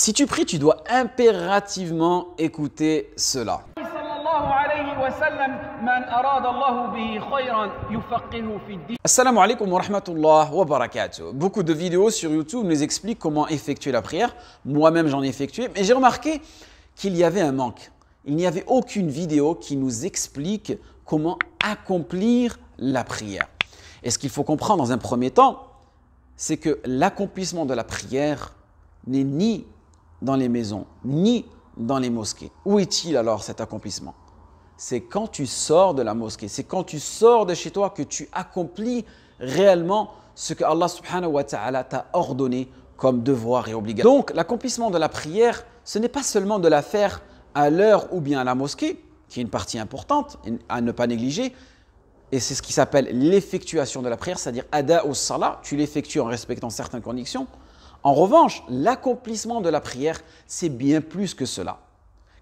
Si tu pries, tu dois impérativement écouter cela. Assalamu alaikum wa rahmatullah wa barakatuh. Beaucoup de vidéos sur YouTube nous expliquent comment effectuer la prière. Moi-même, j'en ai effectué, mais j'ai remarqué qu'il y avait un manque. Il n'y avait aucune vidéo qui nous explique comment accomplir la prière. Et ce qu'il faut comprendre dans un premier temps, c'est que l'accomplissement de la prière n'est ni dans les maisons, ni dans les mosquées. Où est-il alors cet accomplissement? C'est quand tu sors de la mosquée, c'est quand tu sors de chez toi que tu accomplis réellement ce que Allah subhanahu wa ta'ala t'a ordonné comme devoir et obligation. Donc l'accomplissement de la prière, ce n'est pas seulement de la faire à l'heure ou bien à la mosquée, qui est une partie importante à ne pas négliger, et c'est ce qui s'appelle l'effectuation de la prière, c'est-à-dire ada ou salat, tu l'effectues en respectant certaines conditions. En revanche, l'accomplissement de la prière, c'est bien plus que cela.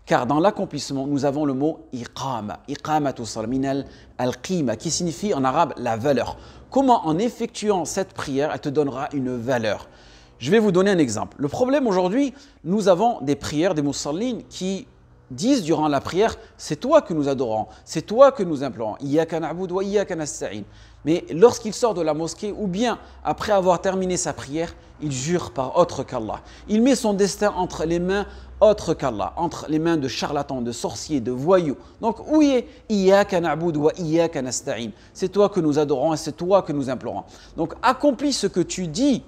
Car dans l'accomplissement, nous avons le mot iqama, iqamatu salat min al-qima, qui signifie en arabe la valeur. Comment en effectuant cette prière, elle te donnera une valeur? Je vais vous donner un exemple. Le problème aujourd'hui, nous avons des prières, des musallines qui disent durant la prière, c'est toi que nous adorons, c'est toi que nous implorons. Iyyaka na'budu wa iyyaka nasta'in. Mais lorsqu'il sort de la mosquée ou bien après avoir terminé sa prière, il jure par autre qu'Allah. Il met son destin entre les mains autres qu'Allah, entre les mains de charlatans, de sorciers, de voyous. Donc où est Iyyaka na'budu wa iyyaka nasta'in? C'est toi que nous adorons et c'est toi que nous implorons. Donc accomplis ce que tu dis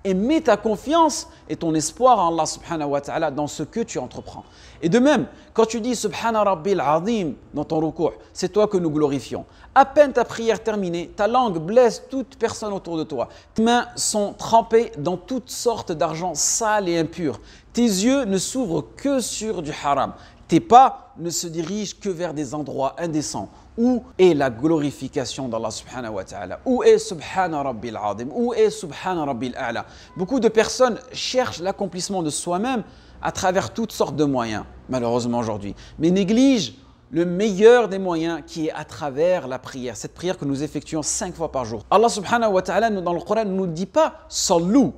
et mets ta confiance et ton espoir en Allah subhanahu wa ta'ala dans ce que tu entreprends. Et de même, quand tu dis Subhana Rabbil Azim dans ton ruku', c'est toi que nous glorifions. À peine ta prière terminée, ta langue blesse toute personne autour de toi. Tes mains sont trempées dans toutes sortes d'argent sale et impur. Tes yeux ne s'ouvrent que sur du haram. Tes pas ne se dirigent que vers des endroits indécents. Où est la glorification d'Allah subhanahu wa ta'ala? Où est Subhana Rabbil Azim? Où est Subhana Rabbil A'la? Beaucoup de personnes cherchent l'accomplissement de soi-même à travers toutes sortes de moyens, malheureusement aujourd'hui, mais négligent le meilleur des moyens qui est à travers la prière, cette prière que nous effectuons 5 fois par jour. Allah subhanahu wa ta'ala dans le Coran ne nous dit pas « Sallu »,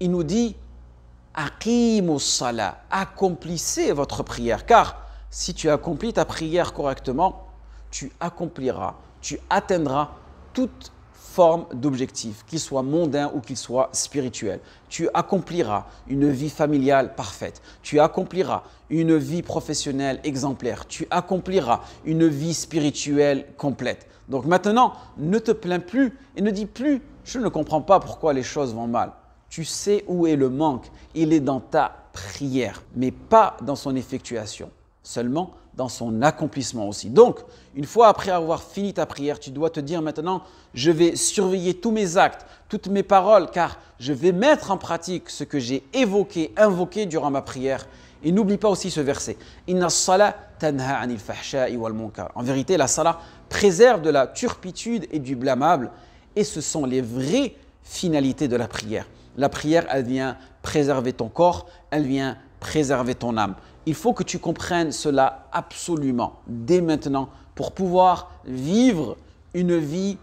il nous dit « Aqimu salat », accomplissez votre prière, car si tu accomplis ta prière correctement, tu accompliras, tu atteindras toute forme d'objectif, qu'il soit mondain ou qu'il soit spirituel. Tu accompliras une vie familiale parfaite. Tu accompliras une vie professionnelle exemplaire. Tu accompliras une vie spirituelle complète. Donc maintenant, ne te plains plus et ne dis plus « Je ne comprends pas pourquoi les choses vont mal ». Tu sais où est le manque. Il est dans ta prière, mais pas dans son effectuation. Seulement dans son accomplissement aussi. Donc, une fois après avoir fini ta prière, tu dois te dire maintenant, je vais surveiller tous mes actes, toutes mes paroles, car je vais mettre en pratique ce que j'ai invoqué durant ma prière. Et n'oublie pas aussi ce verset. Inna as-salat tanha anil fahsha'i wal munkar. En vérité, la salat préserve de la turpitude et du blâmable. Et ce sont les vraies finalités de la prière. La prière, elle vient préserver ton corps, elle vient préserver ton âme. Il faut que tu comprennes cela absolument, dès maintenant, pour pouvoir vivre une vie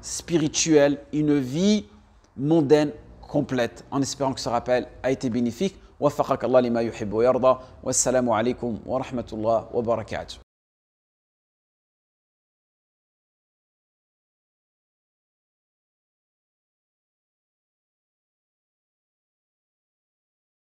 spirituelle, une vie mondaine complète, en espérant que ce rappel a été bénéfique. Waffaqak Allah lima yuhibbu wa yarda. Wassalamu alaikum wa rahmatullah wa barakatuh.